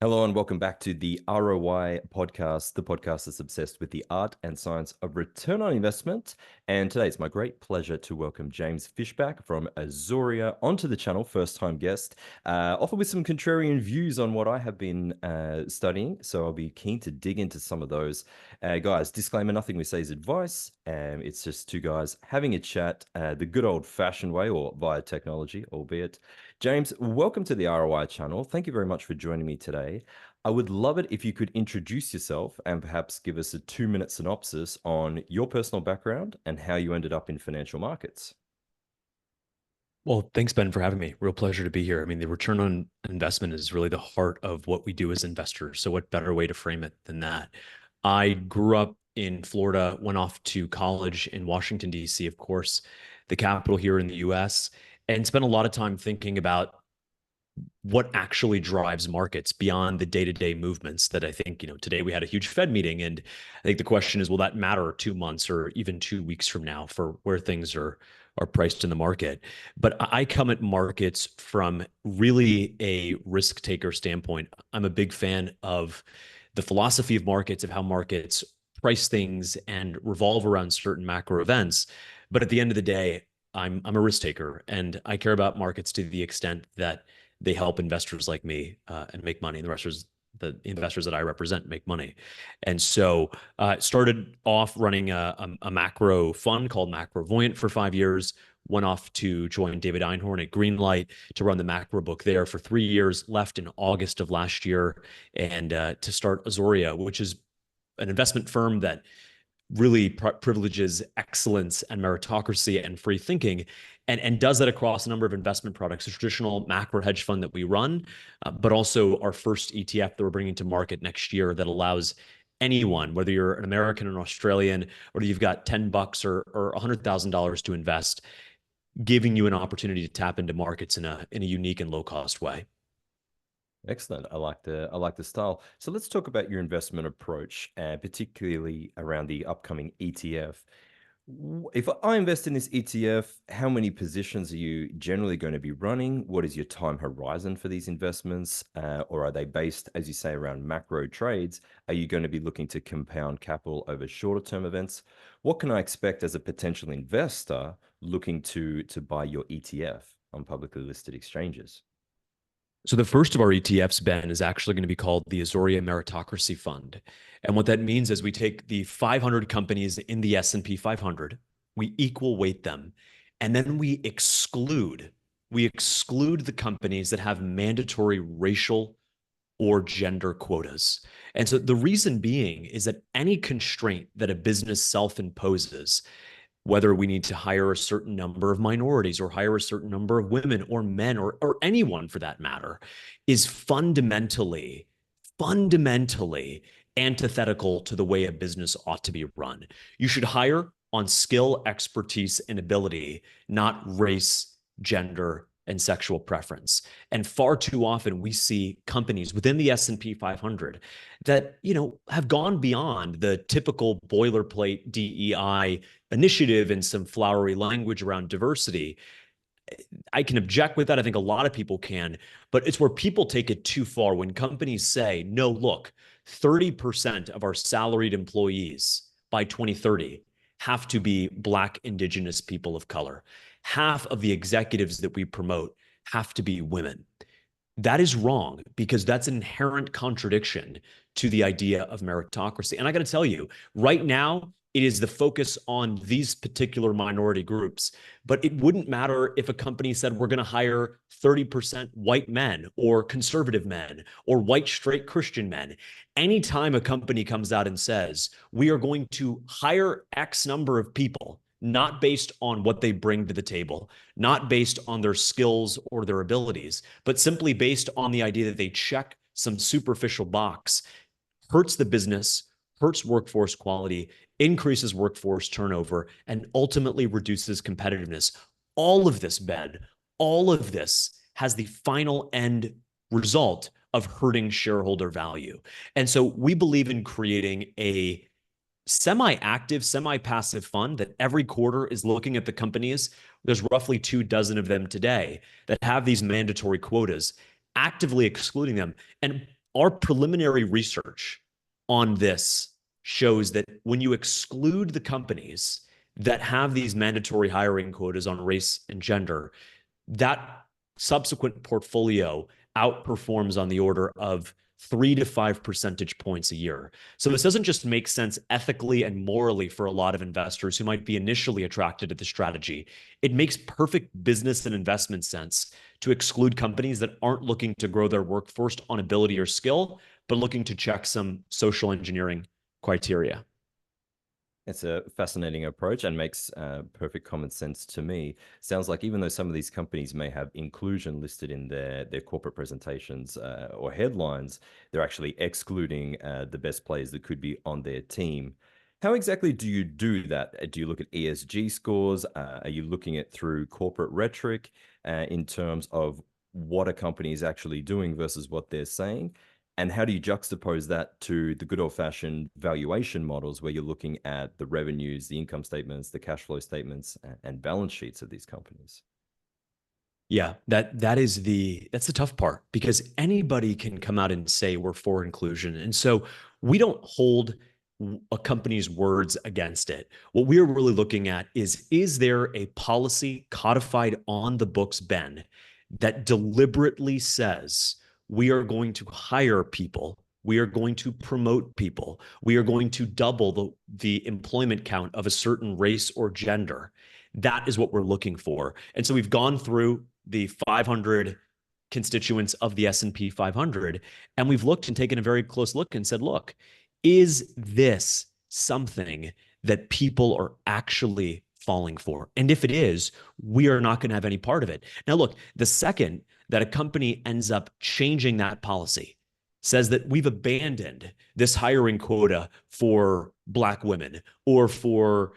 Hello and welcome back to the ROI podcast, the podcast that's obsessed with the art and science of return on investment. And today it's my great pleasure to welcome James Fishback from Azoria onto the channel, first time guest, often with some contrarian views on what I have been studying. So I'll be keen to dig into some of those. Guys, disclaimer, nothing we say is advice. It's just two guys having a chat the good old fashioned way or via technology, albeit. James, welcome to the ROI channel. Thank you very much for joining me today. I would love it if you could introduce yourself and perhaps give us a 2-minute synopsis on your personal background and how you ended up in financial markets. Well, thanks, Ben, for having me. Real pleasure to be here. I mean, the return on investment is really the heart of what we do as investors. So, what better way to frame it than that? I grew up in Florida, went off to college in Washington, D.C., of course, the capital here in the US, and spent a lot of time thinking about what actually drives markets beyond the day-to-day movements that I think, today we had a huge Fed meeting. And I think the question is, will that matter 2 months or even 2 weeks from now for where things are priced in the market? But I come at markets from really a risk taker standpoint. I'm a big fan of the philosophy of markets, of how markets price things and revolve around certain macro events. But at the end of the day, I'm a risk taker, and I care about markets to the extent that they help investors like me and make money. And the investors that I represent make money. And so started off running a macro fund called Macro Voyant for 5 years. Went off to join David Einhorn at Greenlight to run the macro book there for 3 years. Left in August of last year and to start Azoria, which is an investment firm that really privileges excellence and meritocracy and free thinking, and does that across a number of investment products, a traditional macro hedge fund that we run, but also our first ETF that we're bringing to market next year that allows anyone, whether you're an American or an Australian, or you've got $10 or $100,000 to invest, giving you an opportunity to tap into markets in a unique and low cost way. Excellent. I like the style. So let's talk about your investment approach, particularly around the upcoming ETF. If I invest in this ETF, how many positions are you generally going to be running? What is your time horizon for these investments? Or are they based, as you say, around macro trades? Are you going to be looking to compound capital over shorter term events? What can I expect as a potential investor looking to buy your ETF on publicly listed exchanges? So the first of our ETFs, Ben, is actually going to be called the Azoria Meritocracy Fund. And what that means is we take the 500 companies in the S&P 500, we equal weight them, and then we exclude the companies that have mandatory racial or gender quotas. And so the reason being is that any constraint that a business self-imposes, whether we need to hire a certain number of minorities or hire a certain number of women or men or anyone for that matter, is fundamentally antithetical to the way a business ought to be run. You should hire on skill, expertise, and ability, not race, gender, and sexual preference. And far too often we see companies within the S&P 500 that, have gone beyond the typical boilerplate DEI initiative and some flowery language around diversity. I can object with that. I think a lot of people can, but it's where people take it too far when companies say, no, look, 30% of our salaried employees by 2030 have to be Black, Indigenous people of color. Half of the executives that we promote have to be women. That is wrong because that's an inherent contradiction to the idea of meritocracy. And I got to tell you, right now, it is the focus on these particular minority groups. But it wouldn't matter if a company said we're going to hire 30% white men or conservative men or white straight Christian men. Anytime a company comes out and says we are going to hire X number of people, not based on what they bring to the table, not based on their skills or their abilities, but simply based on the idea that they check some superficial box, hurts the business, hurts workforce quality, increases workforce turnover, and ultimately reduces competitiveness. All of this, Ben, all of this has the final end result of hurting shareholder value. And so we believe in creating a semi-active, semi-passive fund that every quarter is looking at the companies. There's roughly 24 of them today that have these mandatory quotas, actively excluding them. And Our preliminary research on this shows that when you exclude the companies that have these mandatory hiring quotas on race and gender, that subsequent portfolio outperforms on the order of 3 to 5 percentage points a year. So this doesn't just make sense ethically and morally for a lot of investors who might be initially attracted to the strategy. It makes perfect business and investment sense to exclude companies that aren't looking to grow their workforce on ability or skill, but looking to check some social engineering criteria. It's a fascinating approach and makes perfect common sense to me. Sounds like even though some of these companies may have inclusion listed in their corporate presentations or headlines, they're actually excluding the best players that could be on their team. How exactly do you do that? Do you look at ESG scores? Are you looking at through corporate rhetoric in terms of what a company is actually doing versus what they're saying? And how do you juxtapose that to the good old-fashioned valuation models where you're looking at the revenues, the income statements, the cash flow statements, and balance sheets of these companies? Yeah, that's the tough part, because anybody can come out and say we're for inclusion. And so we don't hold a company's words against it. What we're really looking at is there a policy codified on the books, Ben, that deliberately says we are going to hire people, we are going to promote people, we are going to double the employment count of a certain race or gender. That is what we're looking for. And so we've gone through the 500 constituents of the S&P 500, and we've looked and taken a very close look and said, look, is this something that people are actually falling for? And if it is, we are not going to have any part of it. Now, look, the second that a company ends up changing that policy, says that we've abandoned this hiring quota for Black women or for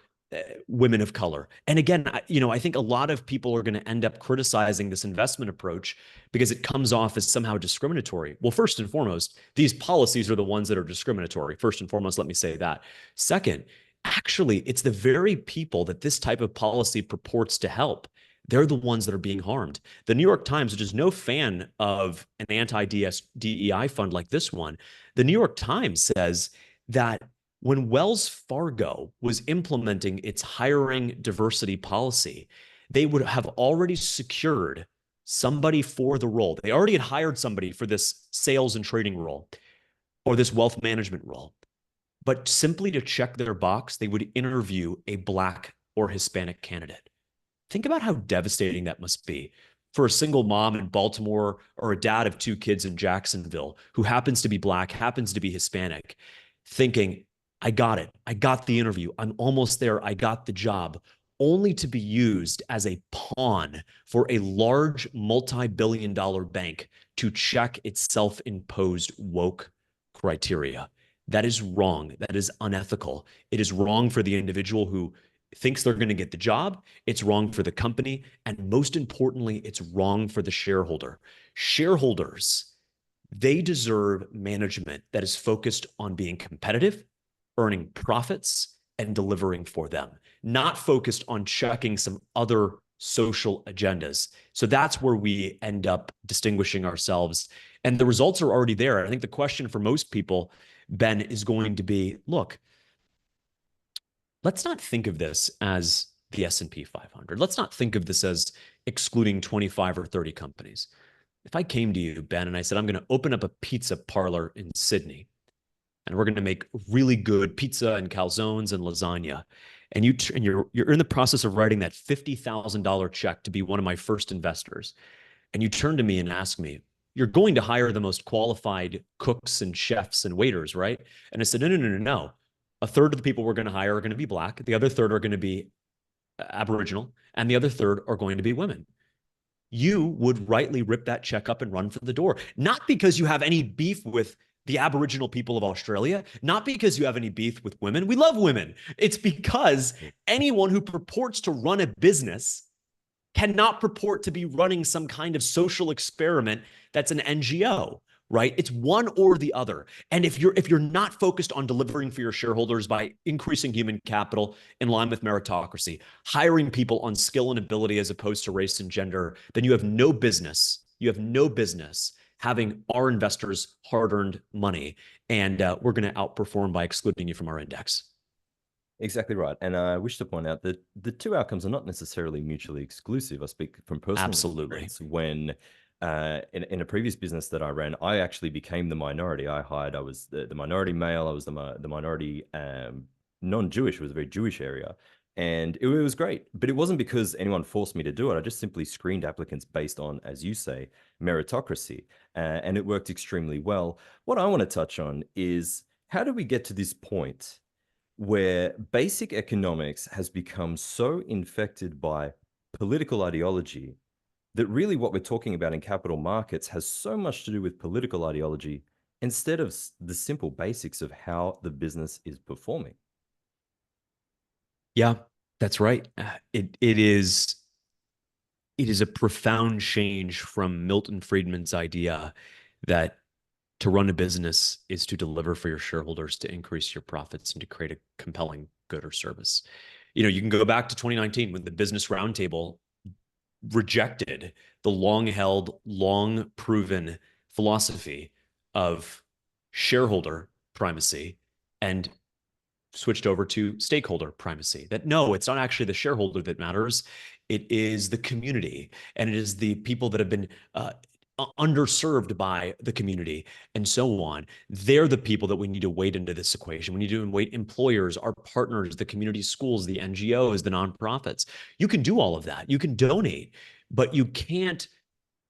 women of color. And again, I think a lot of people are going to end up criticizing this investment approach because it comes off as somehow discriminatory. Well, first and foremost, these policies are the ones that are discriminatory. First and foremost, let me say that. Second, actually, it's the very people that this type of policy purports to help. They're the ones that are being harmed. The New York Times, which is no fan of an anti-DEI fund like this one, the New York Times says that when Wells Fargo was implementing its hiring diversity policy, they would have already secured somebody for the role. They already had hired somebody for this sales and trading role or this wealth management role. But simply to check their box, they would interview a Black or Hispanic candidate. Think about how devastating that must be for a single mom in Baltimore or a dad of 2 kids in Jacksonville who happens to be Black, happens to be Hispanic, thinking, I got it. I got the interview. I'm almost there. I got the job, only to be used as a pawn for a large multi-billion-dollar bank to check its self-imposed woke criteria. That is wrong. That is unethical. It is wrong for the individual who thinks they're going to get the job. It's wrong for the company. And most importantly, it's wrong for the shareholder. Shareholders, they deserve management that is focused on being competitive, earning profits, and delivering for them, not focused on checking some other social agendas. So that's where we end up distinguishing ourselves. And the results are already there. I think the question for most people, Ben, is going to be, look, let's not think of this as the S&P 500. Let's not think of this as excluding 25 or 30 companies. If I came to you, Ben, and I said, I'm going to open up a pizza parlor in Sydney, and we're going to make really good pizza and calzones and lasagna, and you're in the process of writing that $50,000 check to be one of my first investors, and you turn to me and ask me, you're going to hire the most qualified cooks and chefs and waiters, right? And I said, no. A third of the people we're going to hire are going to be Black. The other third are going to be Aboriginal, and the other third are going to be women. You would rightly rip that check up and run for the door, not because you have any beef with the Aboriginal people of Australia, not because you have any beef with women. We love women. It's because anyone who purports to run a business cannot purport to be running some kind of social experiment that's an NGO, right? It's one or the other. And if you're not focused on delivering for your shareholders by increasing human capital in line with meritocracy, hiring people on skill and ability as opposed to race and gender, then you have no business having our investors' hard-earned money, and we're going to outperform by excluding you from our index. Exactly right. And I wish to point out that the two outcomes are not necessarily mutually exclusive. I speak from personal Absolutely. experience when in a previous business that I ran, I actually became the minority. I was the minority male. I was the minority non-Jewish. It was a very Jewish area. And it was great, but it wasn't because anyone forced me to do it. I just simply screened applicants based on, as you say, meritocracy. And it worked extremely well. What I want to touch on is how do we get to this point where basic economics has become so infected by political ideology that really what we're talking about in capital markets has so much to do with political ideology instead of the simple basics of how the business is performing. Yeah, that's right. It is a profound change from Milton Friedman's idea that to run a business is to deliver for your shareholders, to increase your profits, and to create a compelling good or service. You can go back to 2019 when the Business Roundtable rejected the long-held, long-proven philosophy of shareholder primacy and switched over to stakeholder primacy. That no, it's not actually the shareholder that matters. It is the community, and it is the people that have been underserved by the community, and so on. They're the people that we need to weight into this equation. We need to weight employers, our partners, the community schools, the NGOs, the nonprofits. You can do all of that. You can donate, but you can't.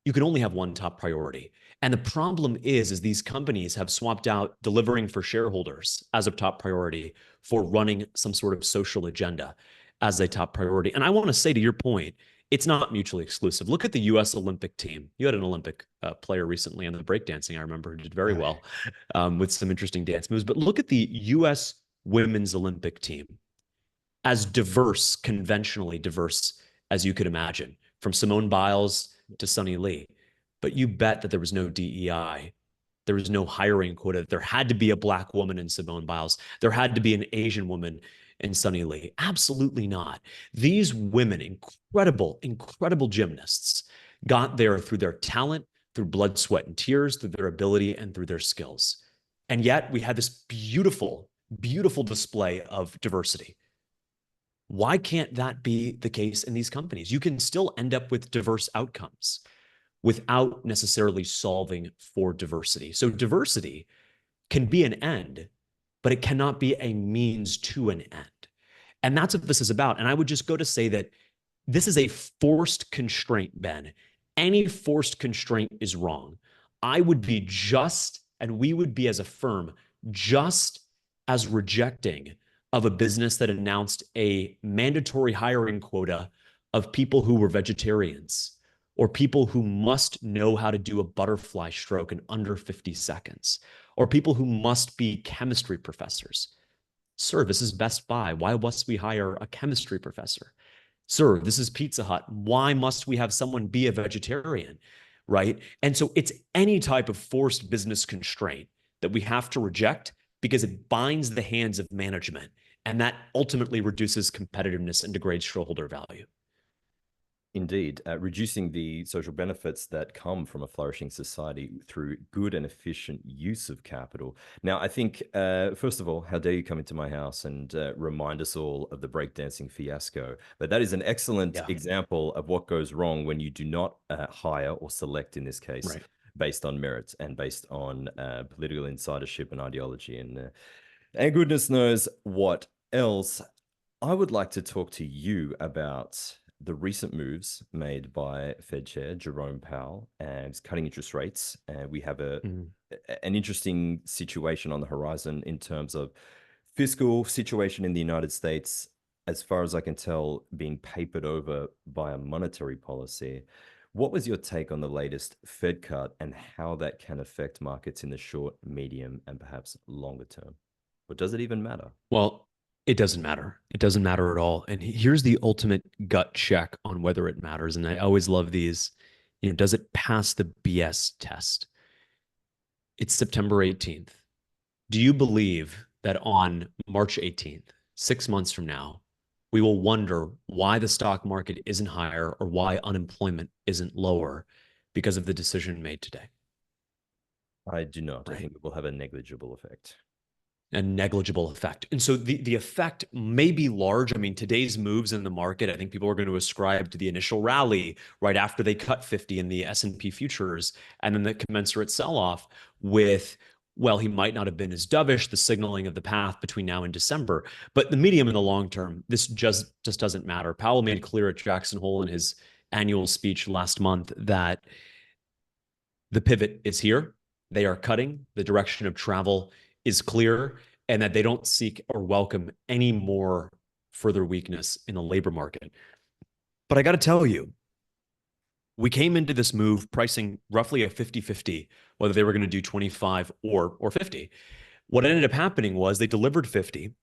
You can only have one top priority. And the problem is these companies have swapped out delivering for shareholders as a top priority for running some sort of social agenda as a top priority. And I want to say, to your point, it's not mutually exclusive. Look at the U.S. Olympic team. You had an Olympic player recently on the breakdancing, I remember, who did very well with some interesting dance moves. But look at the U.S. women's Olympic team, as diverse, conventionally diverse as you could imagine, from Simone Biles to Sunny Lee. But you bet that there was no DEI. There was no hiring quota. There had to be a Black woman in Simone Biles. There had to be an Asian woman in Sunny Lee. Absolutely not. These women, incredible, incredible gymnasts, got there through their talent, through blood, sweat, and tears, through their ability, and through their skills. And yet we had this beautiful, beautiful display of diversity. Why can't that be the case in these companies? You can still end up with diverse outcomes without necessarily solving for diversity. So diversity can be an end, but it cannot be a means to an end. And that's what this is about. And I would just go to say that this is a forced constraint, Ben. Any forced constraint is wrong. I would be just, and we would be as a firm, just as rejecting of a business that announced a mandatory hiring quota of people who were vegetarians or people who must know how to do a butterfly stroke in under 50 seconds, or people who must be chemistry professors. Sir, this is Best Buy. Why must we hire a chemistry professor? Sir, this is Pizza Hut. Why must we have someone be a vegetarian? Right? And so it's any type of forced business constraint that we have to reject because it binds the hands of management, and that ultimately reduces competitiveness and degrades shareholder value. Indeed, reducing the social benefits that come from a flourishing society through good and efficient use of capital. Now, I think, first of all, how dare you come into my house and remind us all of the breakdancing fiasco? But that is an excellent example of what goes wrong when you do not hire or select, in this case, based on merit and based on political insidership and ideology. And goodness knows what else. I would like to talk to you about the recent moves made by Fed Chair Jerome Powell and cutting interest rates. And we have an interesting situation on the horizon in terms of fiscal situation in the United States, as far as I can tell, being papered over by a monetary policy. What was your take on the latest Fed cut and how that can affect markets in the short, medium, and perhaps longer term? Or does it even matter? Well, it doesn't matter. It doesn't matter at all. And here's the ultimate gut check on whether it matters. And I always love these. Does it pass the BS test? It's September 18th. Do you believe that on March 18th, 6 months from now, we will wonder why the stock market isn't higher or why unemployment isn't lower because of the decision made today? I do not. I right? think it will have a negligible effect. A negligible effect. And so the effect may be large. I mean, today's moves in the market, I think people are going to ascribe to the initial rally right after they cut 50 in the S&P futures, and then the commensurate sell-off with, well, he might not have been as dovish, the signaling of the path between now and December. But the medium and the long term, this just doesn't matter. Powell made clear at Jackson Hole in his annual speech last month that the pivot is here. They are cutting. The direction of travel is clear, and that they don't seek or welcome any more further weakness in the labor market. But I got to tell you, we came into this move pricing roughly a 50-50, whether they were going to do 25 or 50. What ended up happening was they delivered 50,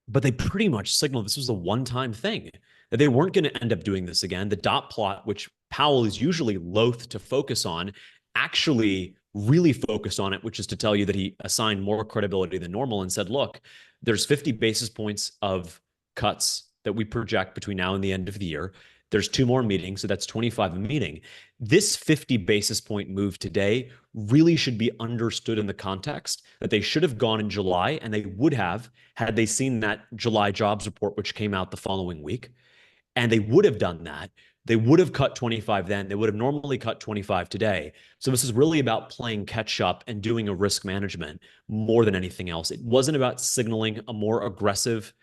but they pretty much signaled this was a one-time thing, that they weren't going to end up doing this again. The dot plot, which Powell is usually loath to focus on, actually really focused on it, which is to tell you that he assigned more credibility than normal and said, look, there's 50 basis points of cuts that we project between now and the end of the year. There's 2 more meetings, so that's 25 a meeting. This 50 basis point move today really should be understood in the context that they should have gone in July, and they would have had they seen that July jobs report, which came out the following week. And they would have done that. They would have cut 25 then. They would have normally cut 25 today. So this is really about playing catch up and doing a risk management more than anything else. It wasn't about signaling a more aggressive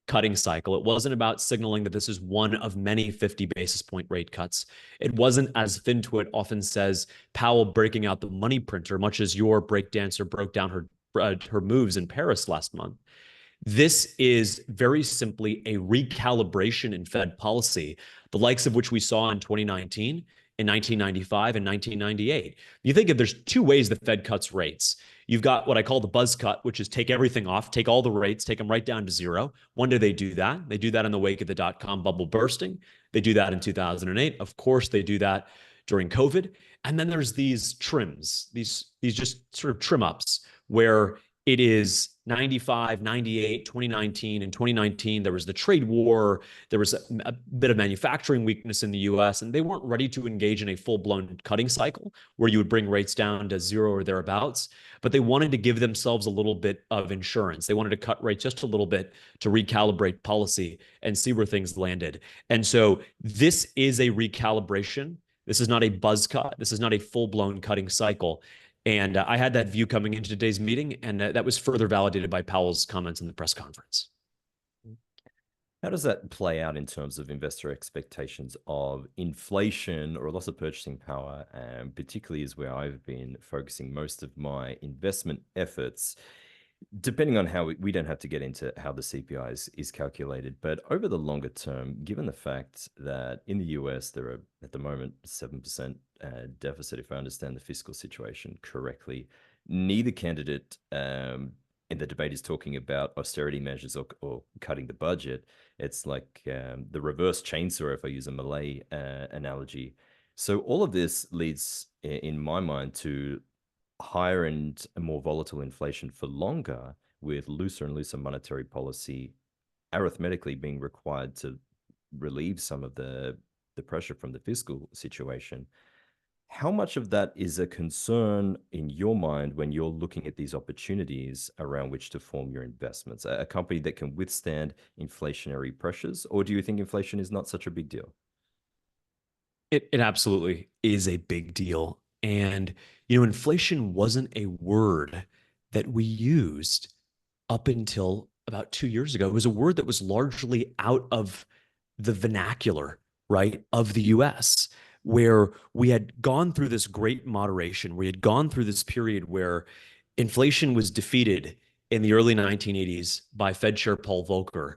cutting cycle. It wasn't about signaling that this is one of many 50 basis point rate cuts. It wasn't, as FinTwit often says, Powell breaking out the money printer, much as your breakdancer broke down her moves in Paris last month. This is very simply a recalibration in Fed policy, the likes of which we saw in 2019, in 1995, and 1998. You think if there's 2 ways the Fed cuts rates. You've got what I call the buzz cut, which is take everything off, take all the rates, take them right down to zero. When do they do that? They do that in the wake of the dot-com bubble bursting. They do that in 2008. Of course, they do that during COVID. And then there's these trims, these just sort of trim ups where it is 95, 98, 2019. In 2019, there was the trade war. There was a bit of manufacturing weakness in the US, and they weren't ready to engage in a full-blown cutting cycle where you would bring rates down to zero or thereabouts. But they wanted to give themselves a little bit of insurance. They wanted to cut rates just a little bit to recalibrate policy and see where things landed. And so this is a recalibration. This is not a buzz cut. This is not a full-blown cutting cycle. And I had that view coming into today's meeting, and that was further validated by Powell's comments in the press conference. How does that play out in terms of investor expectations of inflation or loss of purchasing power, and particularly is where I've been focusing most of my investment efforts? Depending on how we don't have to get into how the CPI is calculated, but over the longer term, given the fact that in the US, there are at the moment 7% deficit, if I understand the fiscal situation correctly, neither candidate in the debate is talking about austerity measures or cutting the budget. It's like the reverse chainsaw, if I use a Malay analogy. So all of this leads, in my mind, to higher and more volatile inflation for longer, with looser and looser monetary policy arithmetically being required to relieve some of the pressure from the fiscal situation. How much of that is a concern in your mind when you're looking at these opportunities around which to form your investments? A company that can withstand inflationary pressures, or do you think inflation is not such a big deal? It absolutely is a big deal. And, inflation wasn't a word that we used up until about 2 years ago. It was a word that was largely out of the vernacular, right, of the US, where we had gone through this great moderation. We had gone through this period where inflation was defeated in the early 1980s by Fed Chair Paul Volcker.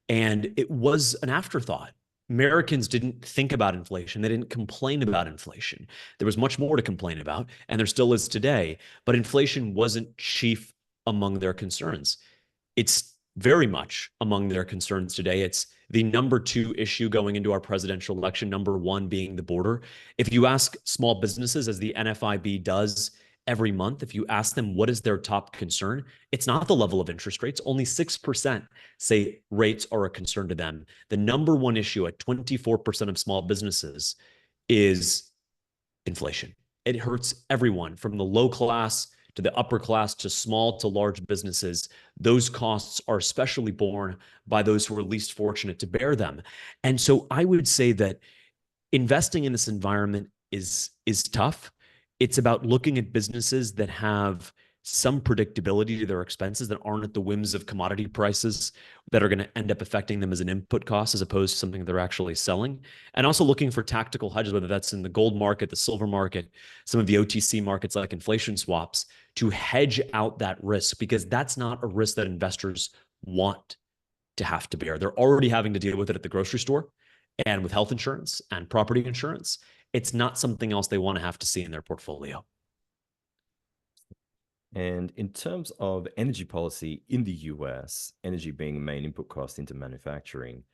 And it was an afterthought. Americans didn't think about inflation. They didn't complain about inflation. There was much more to complain about, and there still is today, but inflation wasn't chief among their concerns. It's very much among their concerns today. It's the number 2 issue going into our presidential election, number 1 being the border. If you ask small businesses, as the NFIB does every month, if you ask them what is their top concern, it's not the level of interest rates. Only 6% say rates are a concern to them. The number 1 issue at 24% of small businesses is inflation. it hurts everyone from the low class to the upper class to small to large businesses. Those costs are especially borne by those who are least fortunate to bear them. And so I would say that investing in this environment is tough. It's about looking at businesses that have some predictability to their expenses, that aren't at the whims of commodity prices that are going to end up affecting them as an input cost as opposed to something they're actually selling. And also looking for tactical hedges, whether that's in the gold market, the silver market, some of the OTC markets like inflation swaps, to hedge out that risk, because that's not a risk that investors want to have to bear. They're already having to deal with it at the grocery store and with health insurance and property insurance. It's not something else they want to have to see in their portfolio. And in terms of energy policy in the US, energy being a main input cost into manufacturing,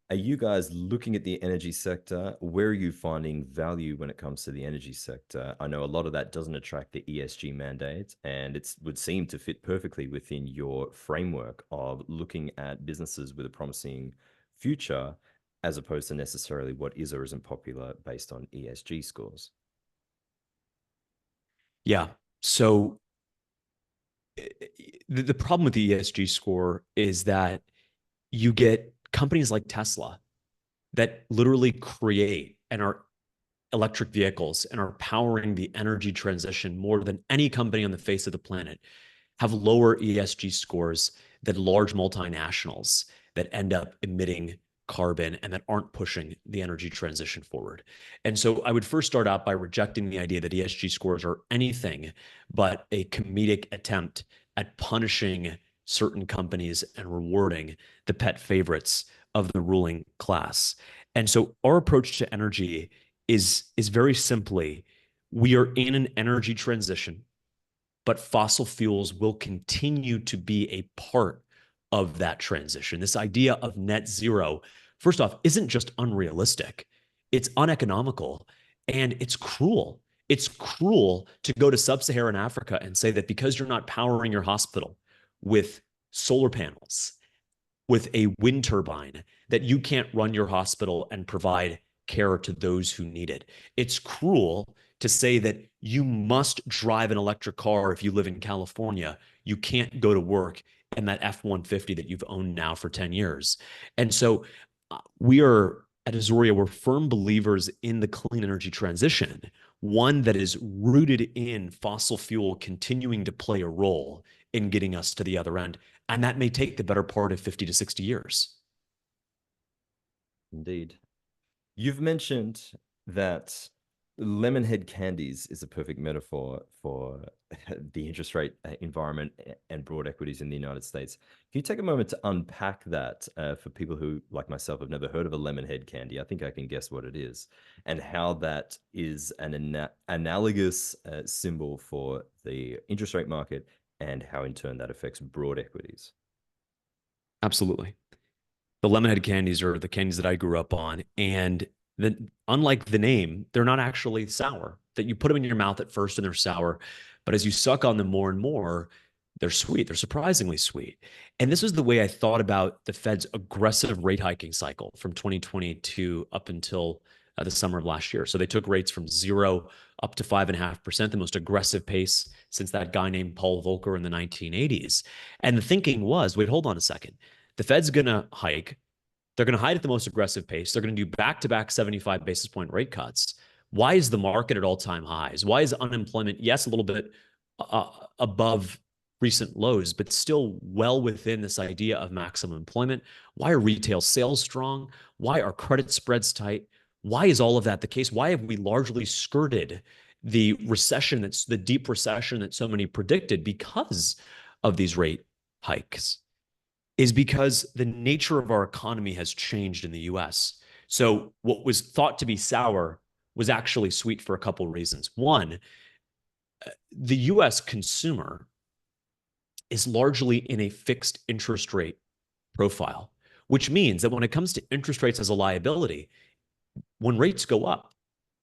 are you guys looking at the energy sector? Where are you finding value when it comes to the energy sector? I know a lot of that doesn't attract the ESG mandate, and it would seem to fit perfectly within your framework of looking at businesses with a promising future, as opposed to necessarily what is or isn't popular based on ESG scores. Yeah. So the problem with the ESG score is that you get companies like Tesla that literally create and are electric vehicles and are powering the energy transition more than any company on the face of the planet, have lower ESG scores than large multinationals that end up emitting carbon and that aren't pushing the energy transition forward. And so I would first start out by rejecting the idea that ESG scores are anything but a comedic attempt at punishing certain companies and rewarding the pet favorites of the ruling class. And so our approach to energy is very simply, we are in an energy transition, but fossil fuels will continue to be a part of that transition. This idea of net zero, first off, isn't just unrealistic, it's uneconomical and it's cruel. It's cruel to go to sub-Saharan Africa and say that because you're not powering your hospital with solar panels, with a wind turbine, that you can't run your hospital and provide care to those who need it. It's cruel to say that you must drive an electric car if you live in California. You can't go to work in that F-150 that you've owned now for 10 years. And so we are at Azoria, we're firm believers in the clean energy transition, one that is rooted in fossil fuel continuing to play a role in getting us to the other end. And that may take the better part of 50 to 60 years. Indeed. You've mentioned that lemonhead candies is a perfect metaphor for the interest rate environment and broad equities in the United States. Can you take a moment to unpack that for people who, like myself, have never heard of a lemonhead candy? I think I can guess what it is, and how that is an analogous symbol for the interest rate market, and how in turn that affects broad equities. Absolutely. The lemonhead candies are the candies that I grew up on. And unlike the name, they're not actually sour. That you put them in your mouth at first and they're sour, but as you suck on them more and more, they're sweet. They're surprisingly sweet. And this was the way I thought about the Fed's aggressive rate hiking cycle from 2022 up until the summer of last year. So they took rates from 0 up to 5.5%, the most aggressive pace since that guy named Paul Volcker in the 1980s. And the thinking was, wait, hold on a second. The Fed's going to hike. They're going to hike at the most aggressive pace. They're going to do back-to-back 75 basis point rate cuts. Why is the market at all-time highs? Why is unemployment, yes, a little bit above recent lows, but still well within this idea of maximum employment? Why are retail sales strong? Why are credit spreads tight? Why is all of that the case? Why have we largely skirted the recession, that's the deep recession that so many predicted because of these rate hikes? Is because the nature of our economy has changed in the US. So what was thought to be sour was actually sweet for a couple of reasons. One, the US consumer is largely in a fixed interest rate profile, which means that when it comes to interest rates as a liability, when rates go up,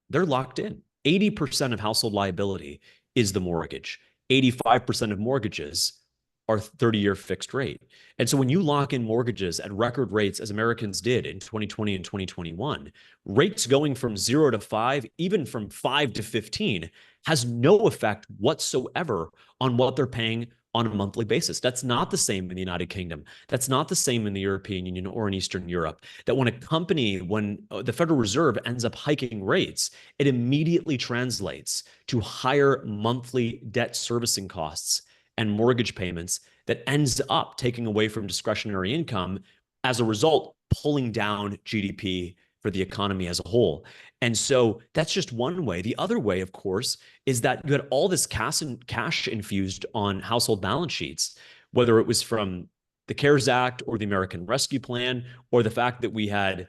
they're locked in. 80% of household liability is the mortgage. 85% of mortgages are 30-year fixed rate. And so when you lock in mortgages at record rates, as Americans did in 2020 and 2021, rates going from 0 to 5, even from 5 to 15, has no effect whatsoever on what they're paying on a monthly basis. That's not the same in the United Kingdom. That's not the same in the European Union or in Eastern Europe. That when the Federal Reserve ends up hiking rates, it immediately translates to higher monthly debt servicing costs and mortgage payments that ends up taking away from discretionary income, as a result, pulling down GDP for the economy as a whole. And so that's just one way. The other way, of course, is that you had all this cash infused on household balance sheets, whether it was from the CARES Act or the American Rescue Plan, or the fact that we had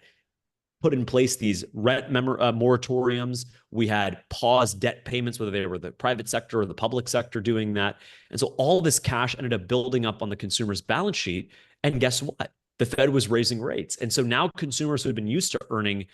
put in place these rent moratoriums. We had paused debt payments, whether they were the private sector or the public sector doing that. And so all this cash ended up building up on the consumer's balance sheet. And guess what? The Fed was raising rates. And so now consumers who had been used to earning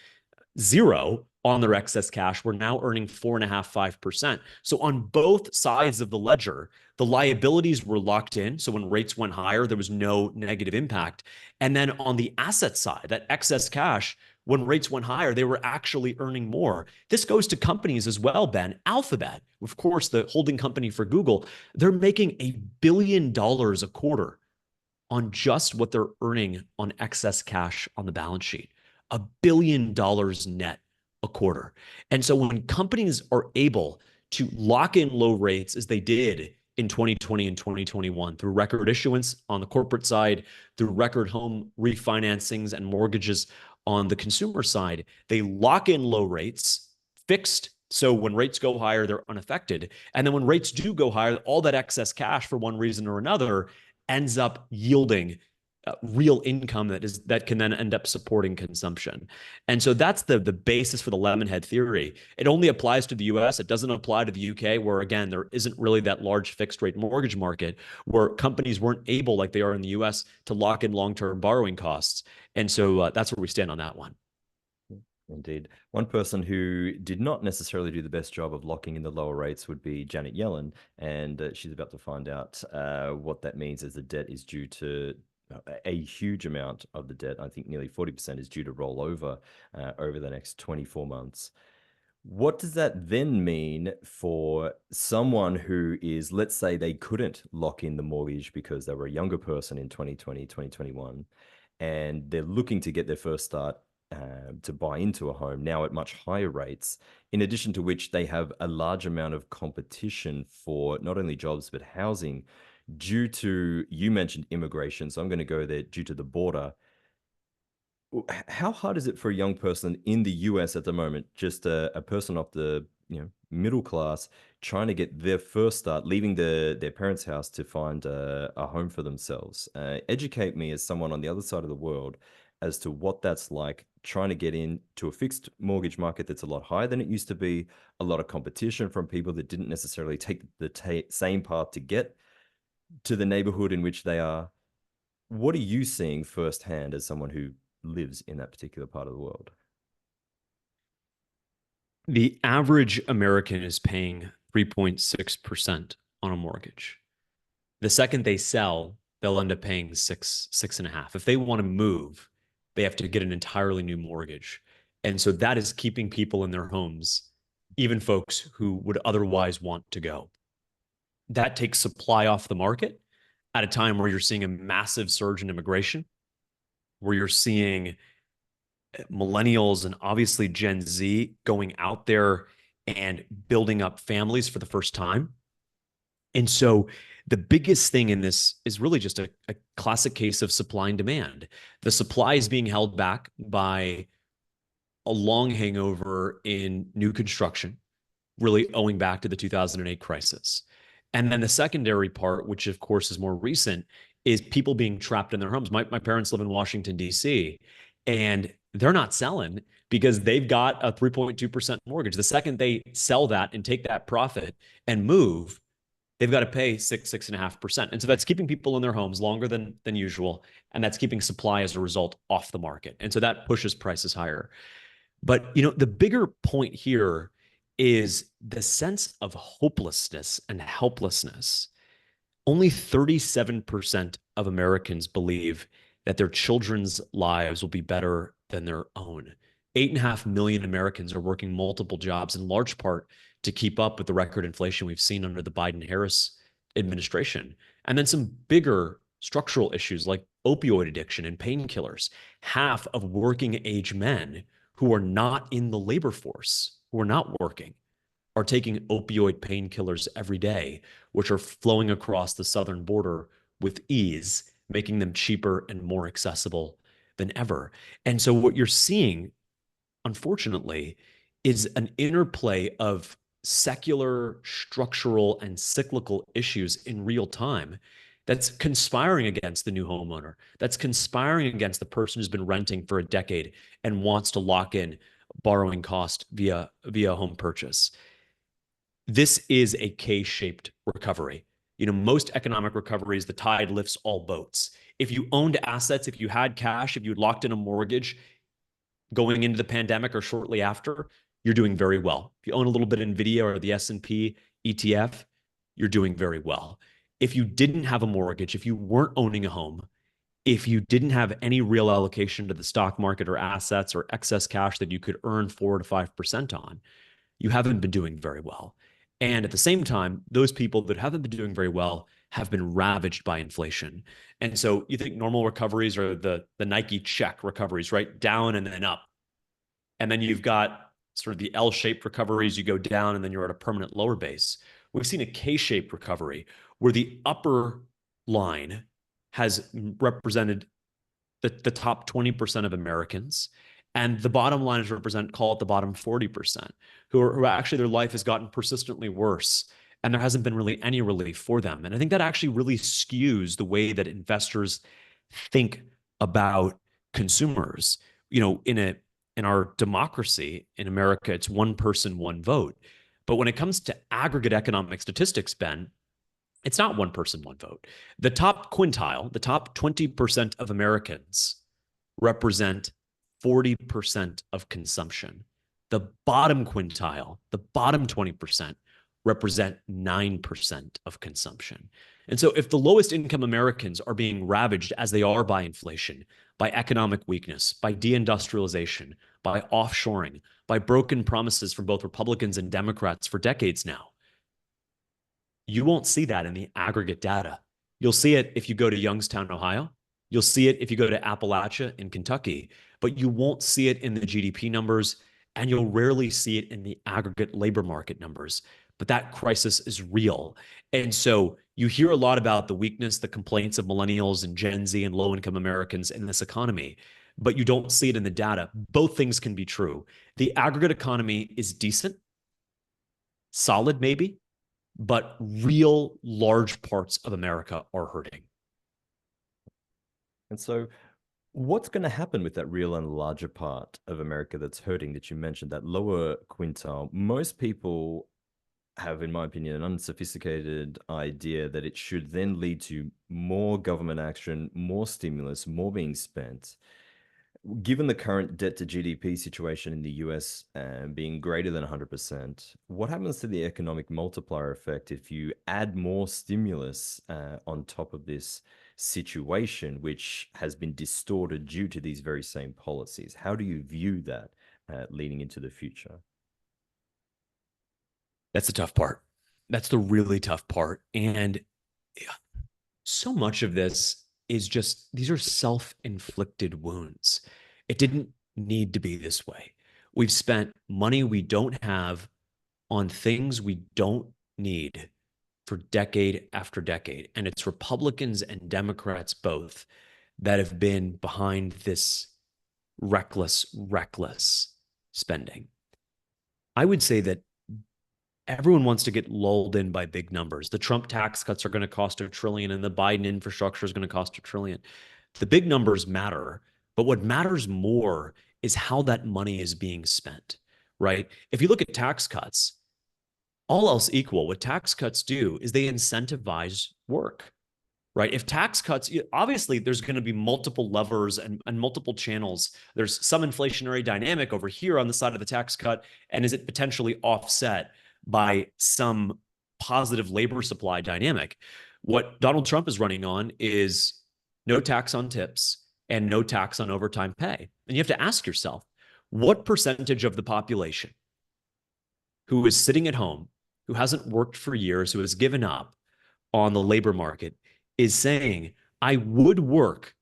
0 on their excess cash were now earning 4.5%, 5%. So on both sides of the ledger, the liabilities were locked in. So when rates went higher, there was no negative impact. And then on the asset side, that excess cash, when rates went higher, they were actually earning more. This goes to companies as well, Ben. Alphabet, of course, the holding company for Google, they're making $1 billion a quarter on just what they're earning on excess cash on the balance sheet. $1 billion net a quarter. And so when companies are able to lock in low rates, as they did in 2020 and 2021, through record issuance on the corporate side, through record home refinancings and mortgages on the consumer side, they lock in low rates, fixed. So when rates go higher, they're unaffected. And then when rates do go higher, all that excess cash, for one reason or another, ends up yielding real income that can then end up supporting consumption. And so that's the basis for the Lemonhead theory. It only applies to the US. It doesn't apply to the UK, where, again, there isn't really that large fixed rate mortgage market, where companies weren't able, like they are in the US, to lock in long-term borrowing costs. And so that's where we stand on that one. Indeed. One person who did not necessarily do the best job of locking in the lower rates would be Janet Yellen. And she's about to find out what that means, as the debt is due to a huge amount of the debt. I think nearly 40% is due to roll over the next 24 months. What does that then mean for someone who is, let's say they couldn't lock in the mortgage because they were a younger person in 2020, 2021, and they're looking to get their first start to buy into a home now at much higher rates, in addition to which they have a large amount of competition for not only jobs but housing due to, you mentioned immigration, so I'm going to go there, due to the border. How hard is it for a young person in the US at the moment, just a person off the middle class, trying to get their first start, leaving their parents' house to find a home for themselves? Educate me, as someone on the other side of the world, as to what that's like, trying to get into a fixed mortgage market that's a lot higher than it used to be, a lot of competition from people that didn't necessarily take the same path to get to the neighborhood in which they are. What are you seeing firsthand as someone who lives in that particular part of the world? The average American is paying 3.6% on a mortgage. The second they sell, they'll end up paying 6.5%. If they want to move, they have to get an entirely new mortgage. And so that is keeping people in their homes, even folks who would otherwise want to go. That takes supply off the market at a time where you're seeing a massive surge in immigration, where you're seeing millennials and obviously Gen Z going out there and building up families for the first time. And so the biggest thing in this is really just a classic case of supply and demand. The supply is being held back by a long hangover in new construction, really owing back to the 2008 crisis. And then the secondary part, which of course is more recent, is people being trapped in their homes. My parents live in Washington, D.C., and they're not selling because they've got a 3.2% mortgage. The second they sell that and take that profit and move, they've got to pay 6.5%. And so that's keeping people in their homes longer than usual. And that's keeping supply as a result off the market. And so that pushes prices higher. But, the bigger point here is the sense of hopelessness and helplessness Only 37% of Americans believe that their children's lives will be better than their own. 8.5 million Americans are working multiple jobs, in large part to keep up with the record inflation we've seen under the Biden-Harris administration. And then some bigger structural issues like opioid addiction and painkillers. Half of working age men who are not in the labor force, who are not working, are taking opioid painkillers every day, which are flowing across the southern border with ease, making them cheaper and more accessible than ever. And so what you're seeing, unfortunately, is an interplay of secular, structural, and cyclical issues in real time that's conspiring against the new homeowner, that's conspiring against the person who's been renting for a decade and wants to lock in borrowing cost via home purchase. This is a K-shaped recovery. Most economic recoveries, the tide lifts all boats. If you owned assets, if you had cash, if you locked in a mortgage going into the pandemic or shortly after, you're doing very well. If you own a little bit of NVIDIA or the S&P ETF, you're doing very well. If you didn't have a mortgage, if you weren't owning a home, if you didn't have any real allocation to the stock market or assets or excess cash that you could earn 4 to 5% on, you haven't been doing very well. And at the same time, those people that haven't been doing very well have been ravaged by inflation. And so you think normal recoveries are the Nike check recoveries, right? Down and then up. And then you've got sort of the L-shaped recoveries, you go down and then you're at a permanent lower base. We've seen a K-shaped recovery where the upper line has represented the top 20% of Americans. And the bottom line is call it the bottom 40%, who actually their life has gotten persistently worse. And there hasn't been really any relief for them. And I think that actually really skews the way that investors think about consumers. In our democracy in America, it's one person, one vote. But when it comes to aggregate economic statistics, Ben, it's not one person, one vote. The top quintile, the top 20% of Americans represent 40% of consumption. The bottom quintile, the bottom 20%, represent 9% of consumption. And so if the lowest income Americans are being ravaged as they are by inflation, by economic weakness, by deindustrialization, by offshoring, by broken promises from both Republicans and Democrats for decades now, you won't see that in the aggregate data. You'll see it if you go to Youngstown, Ohio. You'll see it if you go to Appalachia in Kentucky, but you won't see it in the GDP numbers, and you'll rarely see it in the aggregate labor market numbers. But that crisis is real. And so you hear a lot about the weakness, the complaints of millennials and Gen Z and low-income Americans in this economy, but you don't see it in the data. Both things can be true. The aggregate economy is decent, solid maybe, but real large parts of America are hurting. And so what's going to happen with that real and larger part of America that's hurting that you mentioned, that lower quintile? Most people have, in my opinion, an unsophisticated idea that it should then lead to more government action, more stimulus, more being spent. Given the current debt to GDP situation in the US being greater than 100%, what happens to the economic multiplier effect if you add more stimulus on top of this situation, which has been distorted due to these very same policies? How do you view that leading into the future? That's the tough part. That's the really tough part. And so much of this is just, these are self-inflicted wounds. It didn't need to be this way. We've spent money we don't have on things we don't need for decade after decade. And it's Republicans and Democrats both that have been behind this reckless spending. I would say that everyone wants to get lulled in by big numbers. The Trump tax cuts are going to cost $1 trillion and the Biden infrastructure is going to cost $1 trillion. The big numbers matter, but what matters more is how that money is being spent, right? If you look at tax cuts, all else equal, what tax cuts do is they incentivize work, right? If tax cuts, obviously there's going to be multiple levers and multiple channels. There's some inflationary dynamic over here on the side of the tax cut. And is it potentially offset by some positive labor supply dynamic. What Donald Trump is running on is no tax on tips and no tax on overtime pay. And you have to ask yourself, what percentage of the population who is sitting at home, who hasn't worked for years, who has given up on the labor market, is saying, I would work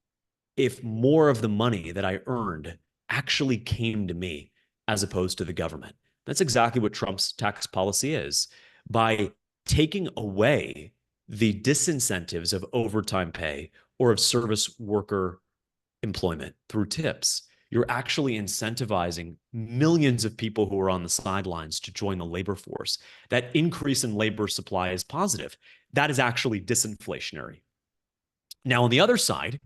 if more of the money that I earned actually came to me as opposed to the government? That's exactly what Trump's tax policy is. By taking away the disincentives of overtime pay or of service worker employment through tips, you're actually incentivizing millions of people who are on the sidelines to join the labor force. That increase in labor supply is positive. That is actually disinflationary. Now, on the other side,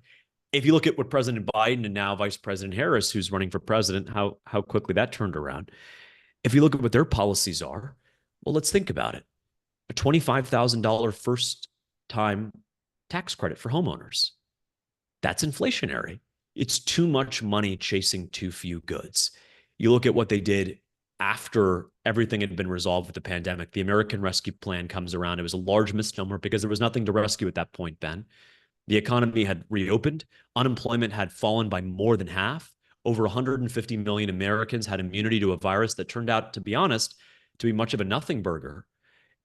if you look at what President Biden and now Vice President Harris, who's running for president, how quickly that turned around. If you look at what their policies are, well, let's think about it. A $25,000 first time tax credit for homeowners. That's inflationary. It's too much money chasing too few goods. You look at what they did after everything had been resolved with the pandemic. The American Rescue Plan comes around. It was a large misnomer because there was nothing to rescue at that point, Ben. The economy had reopened. Unemployment had fallen by more than half. Over 150 million Americans had immunity to a virus that turned out, to be honest, to be much of a nothing burger.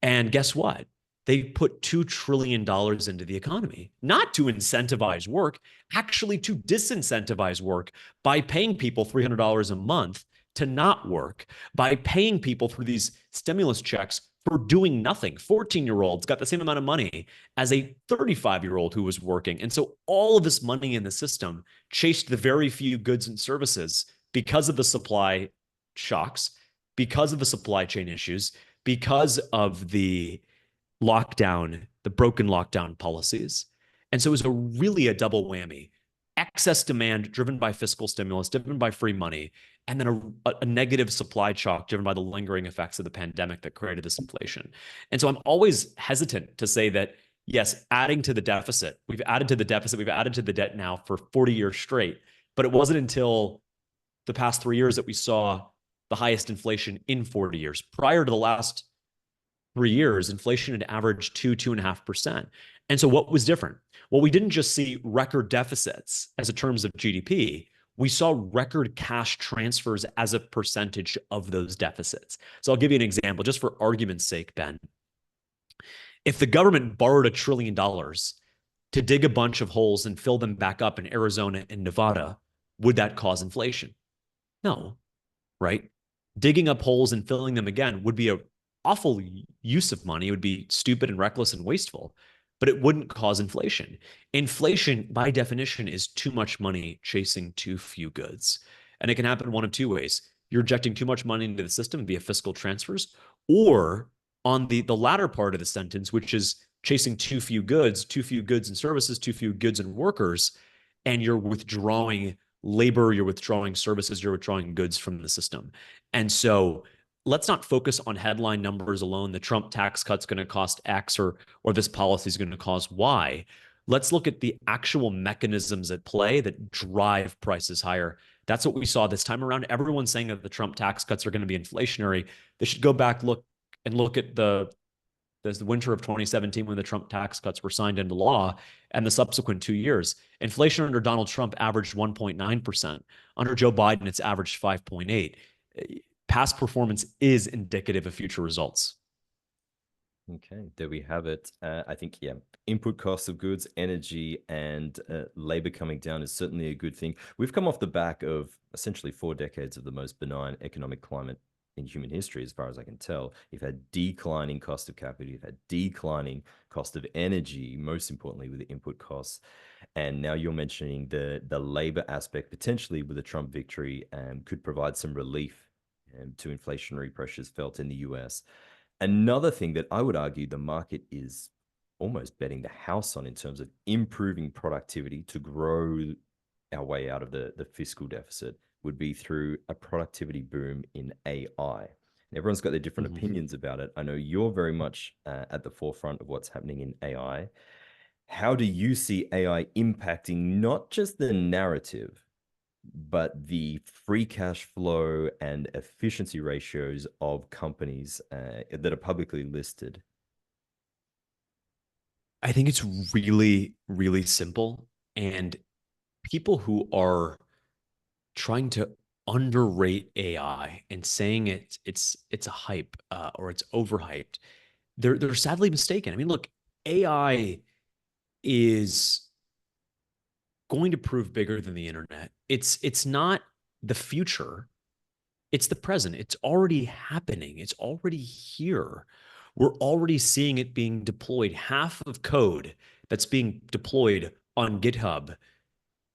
And guess what? They put $2 trillion into the economy, not to incentivize work, actually to disincentivize work by paying people $300 a month to not work, by paying people through these stimulus checks for doing nothing. 14-year-olds got the same amount of money as a 35-year-old who was working. And so all of this money in the system chased the very few goods and services because of the supply shocks, because of the supply chain issues, because of the lockdown, the broken lockdown policies. And so it was really a double whammy. Excess demand driven by fiscal stimulus, driven by free money, and then a negative supply shock driven by the lingering effects of the pandemic that created this inflation. And so I'm always hesitant to say that, yes, adding to the deficit, we've added to the deficit, we've added to the debt now for 40 years straight. But it wasn't until the past 3 years that we saw the highest inflation in 40 years. Prior to the last 3 years, inflation had averaged 2.5%. And so what was different? Well, we didn't just see record deficits as a terms of GDP. We saw record cash transfers as a percentage of those deficits. So I'll give you an example, just for argument's sake, Ben. If the government borrowed $1 trillion to dig a bunch of holes and fill them back up in Arizona and Nevada, would that cause inflation? No, right? Digging up holes and filling them again would be an awful use of money. It would be stupid and reckless and wasteful, but it wouldn't cause inflation. Inflation, by definition, is too much money chasing too few goods. And it can happen one of two ways. You're injecting too much money into the system via fiscal transfers, or on the latter part of the sentence, which is chasing too few goods and services, too few goods and workers, and you're withdrawing labor, you're withdrawing services, you're withdrawing goods from the system. And so let's not focus on headline numbers alone. The Trump tax cut's going to cost X or this policy is going to cause Y. Let's look at the actual mechanisms at play that drive prices higher. That's what we saw this time around. Everyone's saying that the Trump tax cuts are going to be inflationary. They should go back look at the winter of 2017 when the Trump tax cuts were signed into law and the subsequent 2 years. Inflation under Donald Trump averaged 1.9%. Under Joe Biden, it's averaged 5.8%. Past performance is indicative of future results. Okay, there we have it. I think, yeah, input costs of goods, energy, and labor coming down is certainly a good thing. We've come off the back of essentially 4 decades of the most benign economic climate in human history, as far as I can tell. You've had declining cost of capital, you've had declining cost of energy, most importantly with the input costs. And now you're mentioning the labor aspect, potentially with the Trump victory, could provide some relief to inflationary pressures felt in the US. Another thing that I would argue the market is almost betting the house on in terms of improving productivity to grow our way out of the fiscal deficit would be through a productivity boom in AI. And everyone's got their different opinions about it. I know you're very much at the forefront of what's happening in AI. How do you see AI impacting not just the narrative, but the free cash flow and efficiency ratios of companies that are publicly listed? I think it's really, really simple. And people who are trying to underrate AI and saying it's a hype or it's overhyped, they're sadly mistaken. I mean, look, AI is going to prove bigger than the internet. It's not the future, it's the present. It's already happening. It's already here. We're already seeing it being deployed. Half of code that's being deployed on GitHub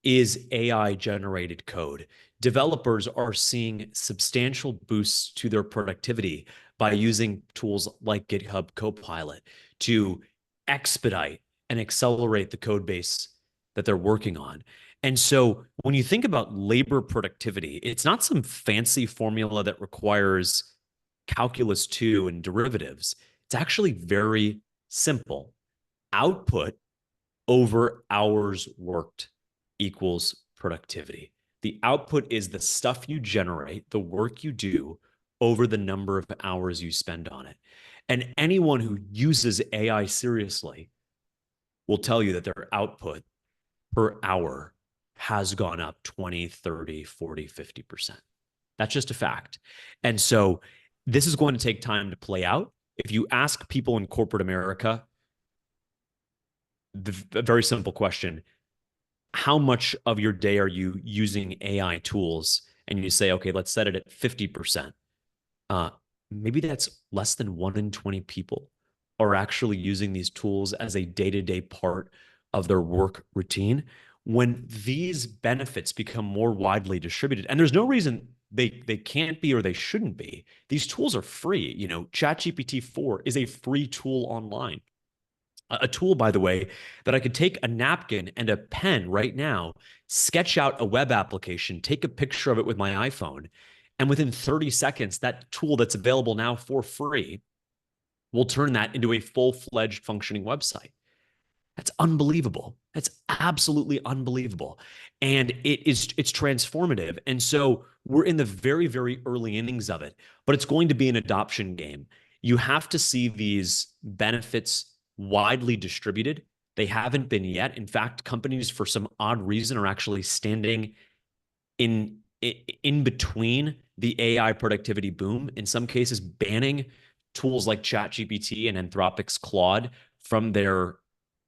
is AI generated code. Developers are seeing substantial boosts to their productivity by using tools like GitHub Copilot to expedite and accelerate the code base that they're working on. And so when you think about labor productivity, it's not some fancy formula that requires calculus 2 and derivatives. It's actually very simple. Output over hours worked equals productivity. The output is the stuff you generate, the work you do over the number of hours you spend on it. And anyone who uses AI seriously will tell you that their output per hour has gone up 20, 30, 40, 50%. That's just a fact. And so this is going to take time to play out. If you ask people in corporate America, a very simple question: how much of your day are you using AI tools? And you say, okay, let's set it at 50%. Uh, Maybe that's less than 1 in 20 people are actually using these tools as a day-to-day part of their work routine. When these benefits become more widely distributed, and there's no reason they can't be or they shouldn't be. These tools are free. You know, ChatGPT 4 is a free tool online. A tool, by the way, that I could take a napkin and a pen right now, sketch out a web application, take a picture of it with my iPhone, and within 30 seconds, that tool that's available now for free will turn that into a full-fledged functioning website. That's unbelievable. That's absolutely unbelievable. And it's transformative. And so we're in the very, very early innings of it, but it's going to be an adoption game. You have to see these benefits widely distributed. They haven't been yet. In fact, companies, for some odd reason, are actually standing in in between the AI productivity boom, in some cases banning tools like ChatGPT and Anthropic's Claude from their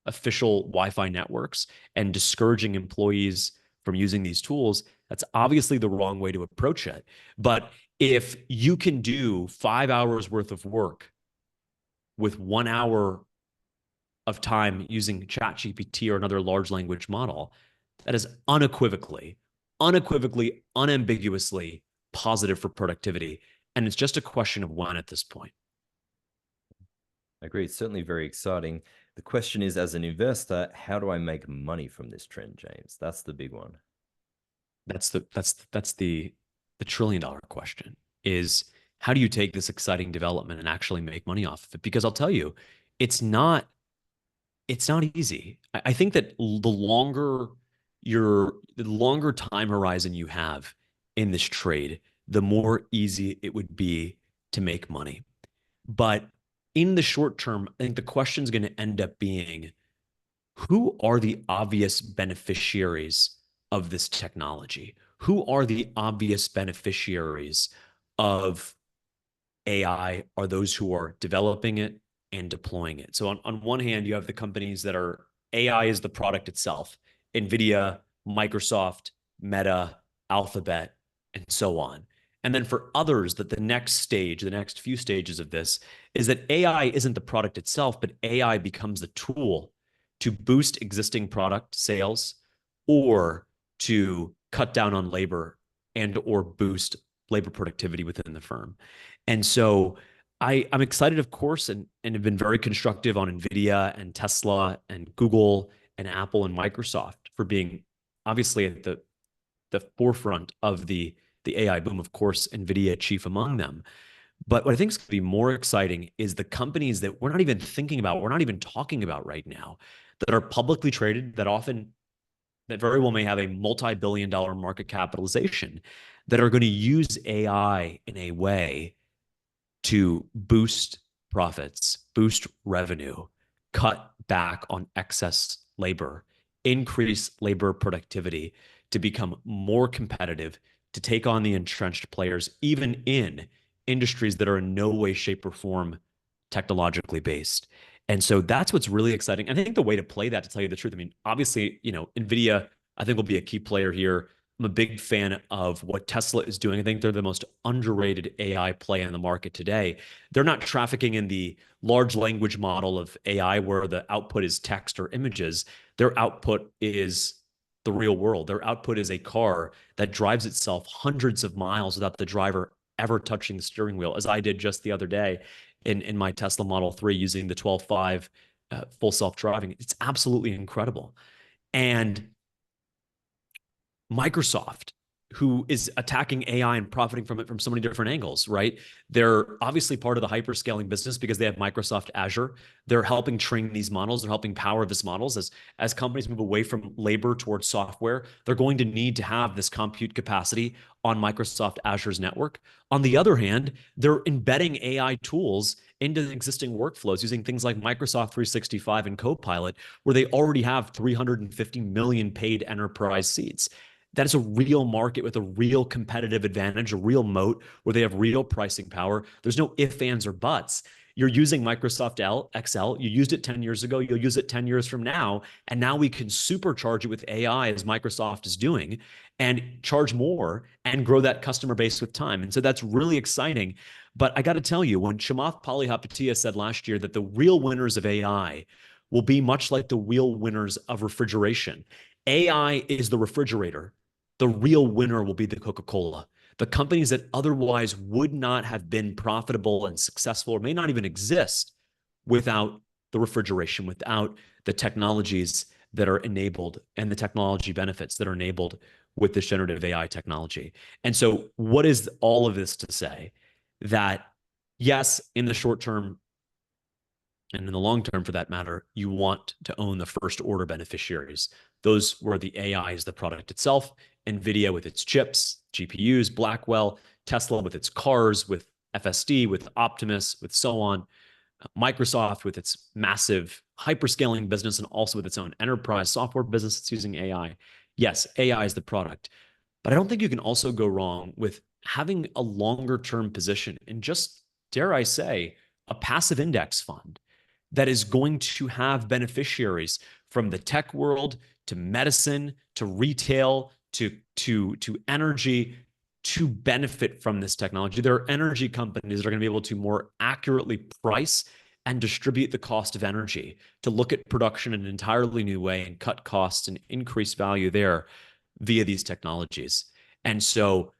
official Wi-Fi networks and discouraging employees from using these tools. That's obviously the wrong way to approach it. But if you can do 5 hours worth of work with 1 hour of time using ChatGPT or another large language model, that is unequivocally, unambiguously positive for productivity. And it's just a question of when at this point. I agree. It's certainly very exciting. The question is, as an investor, how do I make money from this trend, James? That's the big one. That's the $1 trillion question, is how do you take this exciting development and actually make money off of it? Because I'll tell you, it's not easy. I think that the longer time horizon you have in this trade, the more easy it would be to make money. But in the short term, I think the question is going to end up being, who are the obvious beneficiaries of this technology? Who are the obvious beneficiaries of AI? Are those who are developing it and deploying it. So on one hand, you have the companies that are AI is the product itself: NVIDIA, Microsoft, Meta, Alphabet, and so on. And then for others, that the next stage, the next few stages of this, is that AI isn't the product itself, but AI becomes the tool to boost existing product sales or to cut down on labor and or boost labor productivity within the firm. And so I'm excited, of course, and have been very constructive on NVIDIA and Tesla and Google and Apple and Microsoft for being obviously at the forefront of the AI boom. Of course, NVIDIA chief among them. But what I think is going to be more exciting is the companies that we're not even thinking about, we're not even talking about right now, that are publicly traded, that very well may have a multi-billion-dollar market capitalization, that are going to use AI in a way to boost profits, boost revenue, cut back on excess labor, increase labor productivity to become more competitive, to take on the entrenched players, even in industries that are in no way, shape, or form technologically based. And so that's what's really exciting. I think the way to play that, to tell you the truth, I mean, obviously, NVIDIA, I think will be a key player here. I'm a big fan of what Tesla is doing. I think they're the most underrated AI play in the market today. They're not trafficking in the large language model of AI where the output is text or images. Their output is the real world. Their output is a car that drives itself hundreds of miles without the driver ever touching the steering wheel, as I did just the other day in my Tesla Model 3 using the 12.5 full self-driving. It's absolutely incredible. And Microsoft, who is attacking AI and profiting from it from so many different angles, right? They're obviously part of the hyperscaling business because they have Microsoft Azure. They're helping train these models. They're helping power these models. As companies move away from labor towards software, they're going to need to have this compute capacity on Microsoft Azure's network. On the other hand, they're embedding AI tools into the existing workflows using things like Microsoft 365 and Copilot, where they already have 350 million paid enterprise seats. That is a real market with a real competitive advantage, a real moat where they have real pricing power. There's no ifs, ands, or buts. You're using Microsoft Excel. You used it 10 years ago. You'll use it 10 years from now. And now we can supercharge it with AI as Microsoft is doing and charge more and grow that customer base with time. And so that's really exciting. But I got to tell you, when Chamath Palihapitiya said last year that the real winners of AI will be much like the real winners of refrigeration, AI is the refrigerator. The real winner will be the Coca-Cola. The companies that otherwise would not have been profitable and successful or may not even exist without the refrigeration, without the technologies that are enabled and the technology benefits that are enabled with this generative AI technology. And so what is all of this to say? That yes, in the short term, and in the long term, for that matter, you want to own the first order beneficiaries. Those where the AI is the product itself, NVIDIA with its chips, GPUs, Blackwell, Tesla with its cars, with FSD, with Optimus, with so on, Microsoft with its massive hyperscaling business and also with its own enterprise software business that's using AI. Yes, AI is the product. But I don't think you can also go wrong with having a longer term position in just, dare I say, a passive index fund that is going to have beneficiaries from the tech world to medicine to retail to energy to benefit from this technology. There are energy companies that are going to be able to more accurately price and distribute the cost of energy, to look at production in an entirely new way and cut costs and increase value there via these technologies. And so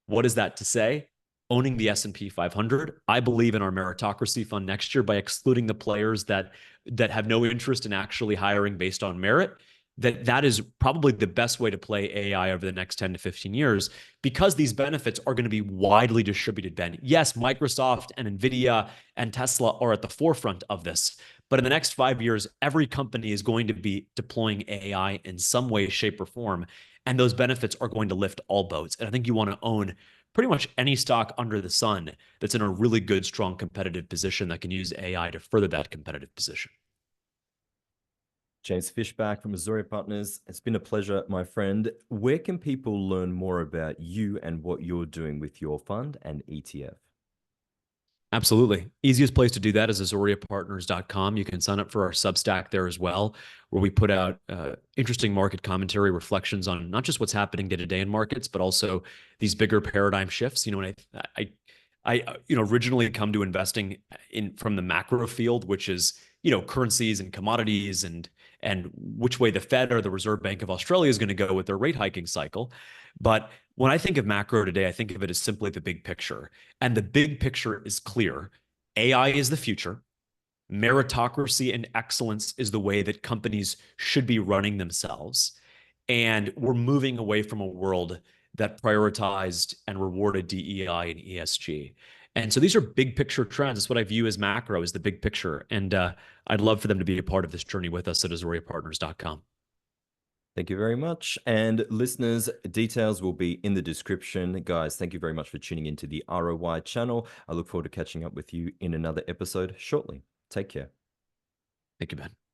what is that to say? Owning the S&P 500, I believe in our meritocracy fund next year by excluding the players that have no interest in actually hiring based on merit. That is probably the best way to play AI over the next 10 to 15 years, because these benefits are going to be widely distributed, Ben. Yes, Microsoft and NVIDIA and Tesla are at the forefront of this, but in the next 5 years, every company is going to be deploying AI in some way, shape, or form, and those benefits are going to lift all boats. And I think you want to own pretty much any stock under the sun that's in a really good, strong competitive position that can use AI to further that competitive position. James Fishback from Azoria Partners. It's been a pleasure, my friend. Where can people learn more about you and what you're doing with your fund and ETF? Absolutely. Easiest place to do that is azoriapartners.com. You can sign up for our Substack there as well, where we put out interesting market commentary, reflections on not just what's happening day to day in markets, but also these bigger paradigm shifts. And I originally come to investing in from the macro field, which is currencies and commodities and which way the Fed or the Reserve Bank of Australia is going to go with their rate hiking cycle. But when I think of macro today, I think of it as simply the big picture. And the big picture is clear. AI is the future. Meritocracy and excellence is the way that companies should be running themselves. And we're moving away from a world that prioritized and rewarded DEI and ESG. And so these are big picture trends. It's what I view as macro, as the big picture. And I'd love for them to be a part of this journey with us at azoriapartners.com. Thank you very much. And listeners, details will be in the description. Guys, thank you very much for tuning into the ROI channel. I look forward to catching up with you in another episode shortly. Take care. Thank you, Ben.